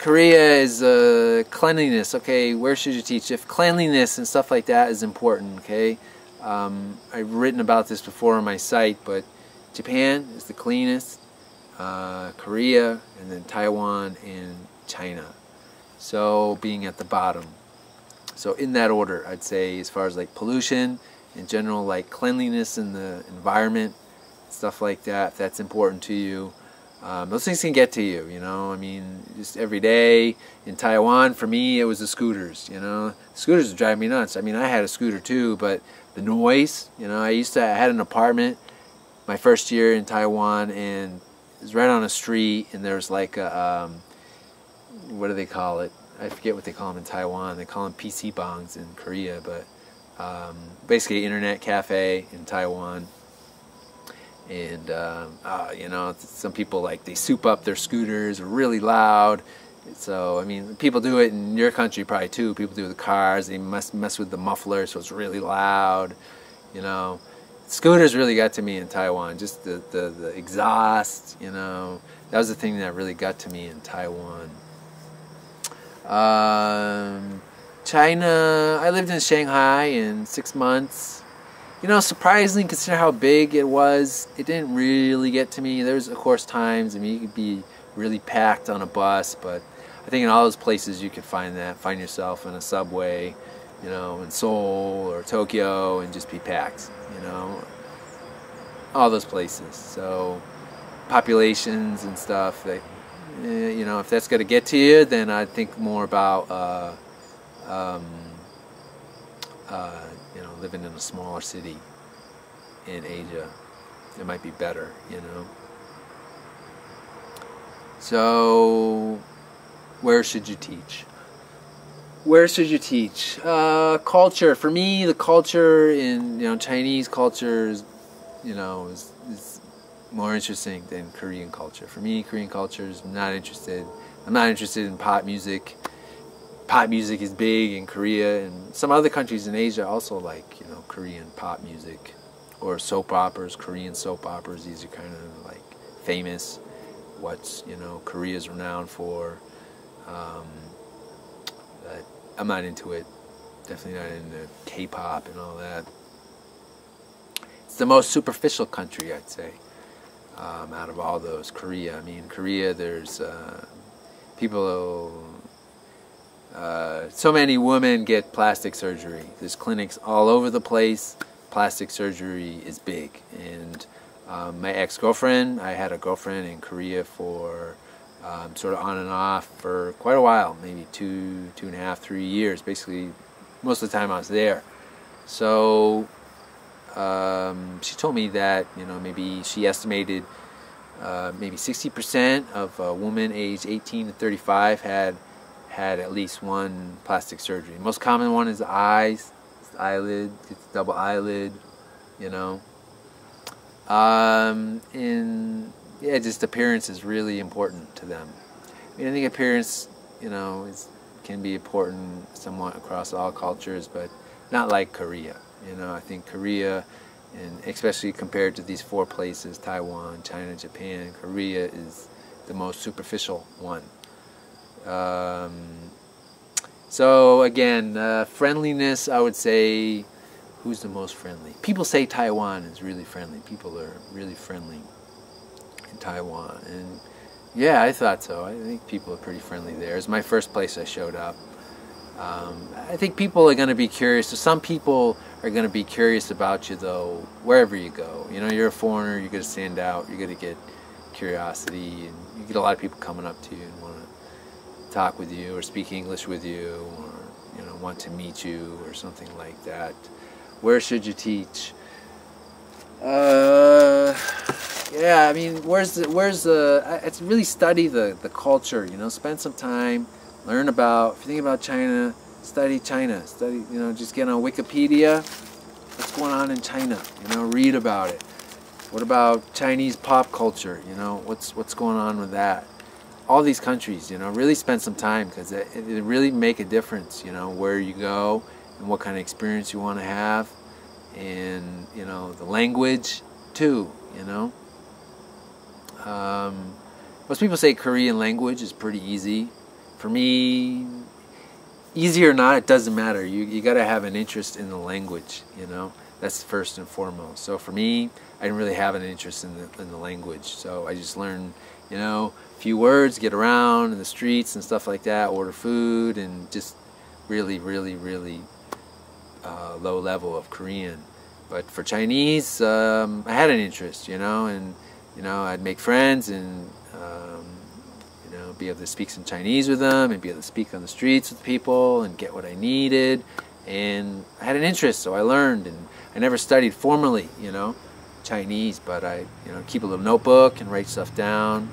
Korea is cleanliness. Okay, where should you teach? If cleanliness and stuff like that is important, okay. I've written about this before on my site, but Japan is the cleanest, Korea, and then Taiwan and China. So being at the bottom. So in that order, I'd say, as far as like pollution in general, like cleanliness in the environment, stuff like that, if that's important to you. Those things can get to you, you know. I mean, just every day in Taiwan, for me, it was the scooters, you know. Scooters would drive me nuts. I mean, I had a scooter too, but the noise, you know, I had an apartment my first year in Taiwan, and it was right on a street, and there was like a, what do they call it? I forget what they call them in Taiwan. They call them PC bongs in Korea, but basically internet cafe in Taiwan. And you know, some people, like, they soup up their scooters really loud. So I mean, people do it in your country probably too. People do it with cars. They mess with the muffler, so it's really loud. You know, scooters really got to me in Taiwan. Just the exhaust. You know, that was the thing that really got to me in Taiwan. China. I lived in Shanghai in 6 months. You know, surprisingly, consider how big it was, it didn't really get to me. There's, of course, times, I mean, you could be really packed on a bus, but I think in all those places you could find yourself in a subway, you know, in Seoul or Tokyo, and just be packed, you know, all those places. So, populations and stuff, that, you know, if that's going to get to you, then I'd think more about, you know, living in a smaller city in Asia. It might be better, you know. So, where should you teach? Where should you teach? Culture. For me, the culture in, you know, Chinese culture is, you know, is more interesting than Korean culture. For me, Korean culture is not interested. I'm not interested in pop music. Pop music is big in Korea, and some other countries in Asia also like, you know, Korean pop music, or soap operas, Korean soap operas. These are kind of like famous, what's, you know, Korea's renowned for. But I'm not into it. Definitely not into K-pop and all that. It's the most superficial country, I'd say, out of all those. Korea. I mean, Korea, there's people. So many women get plastic surgery. There's clinics all over the place. Plastic surgery is big. And my ex-girlfriend, I had a girlfriend in Korea for sort of on and off for quite a while, maybe 2.5, 3 years. Basically, most of the time I was there. So she told me that, you know, maybe she estimated maybe 60% of women aged 18 to 35 had at least one plastic surgery. Most common one is the eyes, it's the eyelid, it's double eyelid, you know. And yeah, just appearance is really important to them. I mean, I think appearance, you know, can be important somewhat across all cultures, but not like Korea. You know, I think Korea, and especially compared to these 4 places, Taiwan, China, Japan, Korea is the most superficial one. So again, friendliness, I would say, who's the most friendly? People say Taiwan is really friendly. People are really friendly in Taiwan. And yeah, I thought so. I think people are pretty friendly there. It's my first place I showed up. I think people are going to be curious. So some people are going to be curious about you, though, wherever you go. You know, you're a foreigner, you're going to stand out, you're going to get curiosity, and you get a lot of people coming up to you and want to talk with you or speak English with you, or, you know, want to meet you or something like that. Where should you teach? Yeah, I mean, it's really study the culture, you know, spend some time, learn about, if you think about China, study China, you know, just get on Wikipedia, what's going on in China, you know, read about it. What about Chinese pop culture, you know, what's going on with that? All these countries, you know, really spend some time, because it really make a difference, you know, where you go and what kind of experience you want to have, and, you know, the language too, you know. Most people say Korean language is pretty easy. For me, easy or not, it doesn't matter. You got to have an interest in the language, you know. That's first and foremost. So for me, I didn't really have an interest in the language. So I just learned, you know, a few words, get around in the streets and stuff like that, order food, and just really, really, really low level of Korean. But for Chinese, I had an interest, you know, and you know, I'd make friends and you know, be able to speak some Chinese with them and be able to speak on the streets with people and get what I needed. And I had an interest, so I learned, and I never studied formally, you know, Chinese, but I, you know, keep a little notebook and write stuff down.